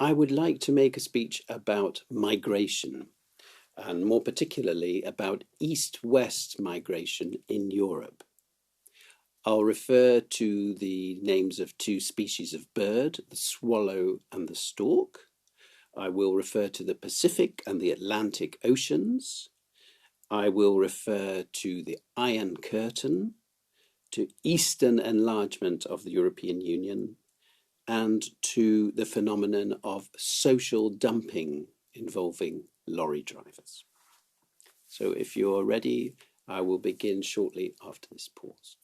I would like to make a speech about migration, and more particularly about east-west migration in Europe. I'll refer to the names of two species of bird, the swallow and the stork. I will refer to the Pacific and the Atlantic Oceans. I will refer to the Iron Curtain, to Eastern enlargement of the European Union, and to the phenomenon of social dumping involving lorry drivers. So if you're ready, I will begin shortly after this pause.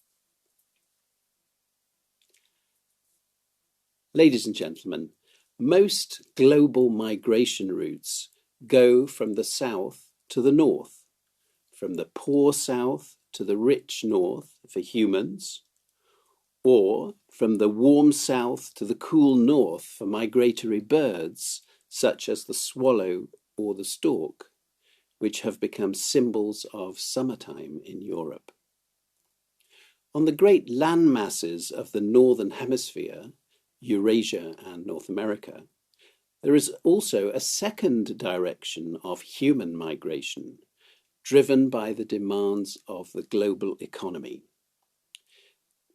Ladies and gentlemen, most global migration routes go from the south to the north, from the poor south to the rich north for humans, or from the warm south to the cool north for migratory birds such as the swallow or the stork, which have become symbols of summertime in Europe. On the great land masses of the Northern Hemisphere, Eurasia and North America, there is also a second direction of human migration, driven by the demands of the global economy.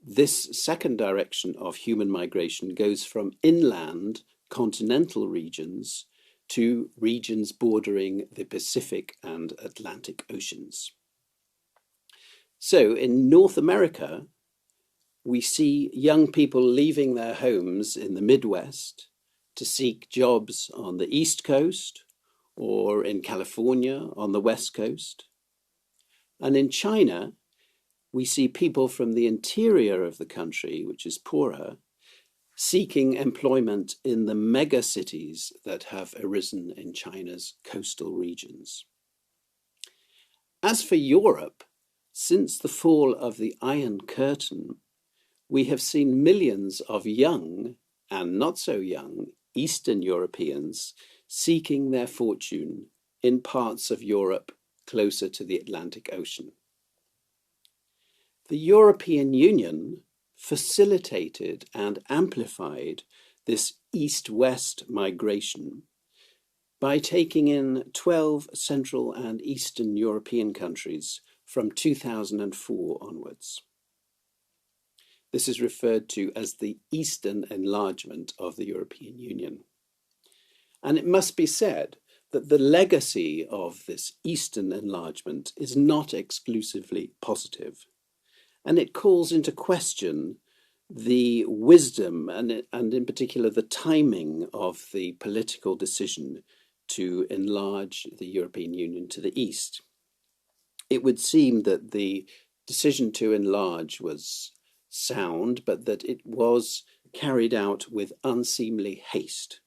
This second direction of human migration goes from inland continental regions to regions bordering the Pacific and Atlantic Oceans. So in North America, we see young people leaving their homes in the Midwest to seek jobs on the East Coast or in California on the West Coast. And in China, we see people from the interior of the country, which is poorer, seeking employment in the mega cities that have arisen in China's coastal regions. As for Europe, since the fall of the Iron Curtain, we have seen millions of young and not so young Eastern Europeans seeking their fortune in parts of Europe closer to the Atlantic Ocean. The European Union facilitated and amplified this east-west migration by taking in 12 Central and Eastern European countries from 2004 onwards. This is referred to as the Eastern enlargement of the European Union. And it must be said that the legacy of this Eastern enlargement is not exclusively positive. And it calls into question the wisdom and in particular the timing of the political decision to enlarge the European Union to the east. It would seem that the decision to enlarge was sound, but that it was carried out with unseemly haste.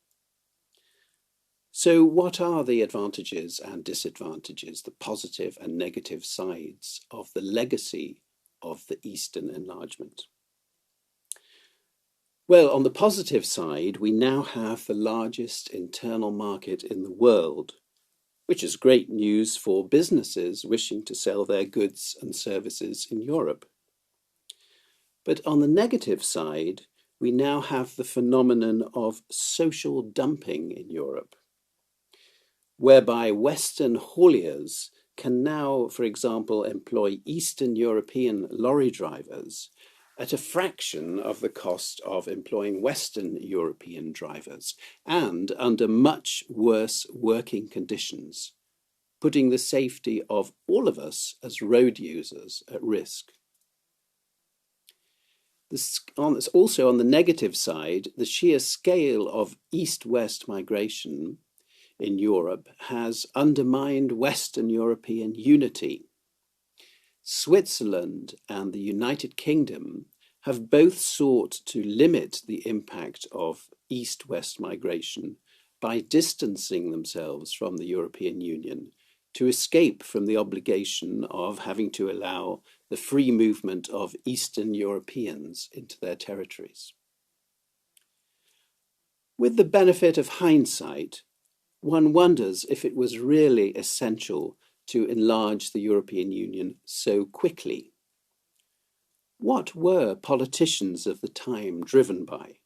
So what are the advantages and disadvantages, the positive and negative sides of the legacy of the Eastern enlargement? Well, on the positive side, we now have the largest internal market in the world, which is great news for businesses wishing to sell their goods and services in Europe. But on the negative side, we now have the phenomenon of social dumping in Europe, whereby Western hauliers can now, for example, employ Eastern European lorry drivers at a fraction of the cost of employing Western European drivers, and under much worse working conditions, putting the safety of all of us as road users at risk. Also on the negative side, the sheer scale of east-west migration in Europe has undermined Western European unity. Switzerland and the United Kingdom have both sought to limit the impact of east-west migration by distancing themselves from the European Union to escape from the obligation of having to allow the free movement of Eastern Europeans into their territories. With the benefit of hindsight, one wonders if it was really essential to enlarge the European Union so quickly. What were politicians of the time driven by?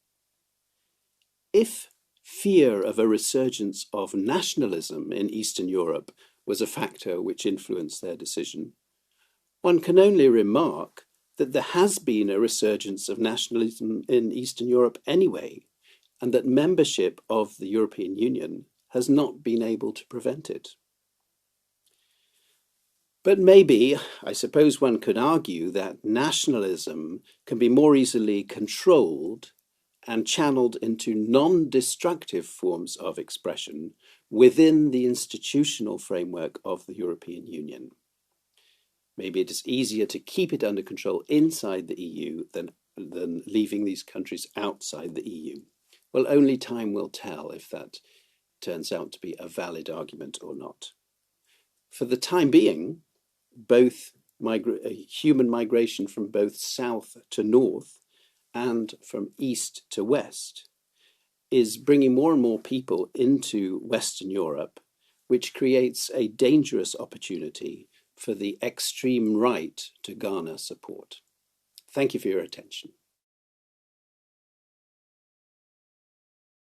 If fear of a resurgence of nationalism in Eastern Europe was a factor which influenced their decision, one can only remark that there has been a resurgence of nationalism in Eastern Europe anyway, and that membership of the European Union has not been able to prevent it. But maybe, I suppose one could argue that nationalism can be more easily controlled and channeled into non-destructive forms of expression within the institutional framework of the European Union. Maybe it is easier to keep it under control inside the EU than leaving these countries outside the EU. Well, only time will tell if that turns out to be a valid argument or not. For the time being, both human migration from both south to north and from east to west is bringing more and more people into Western Europe, which creates a dangerous opportunity for the extreme right to garner support. Thank you for your attention.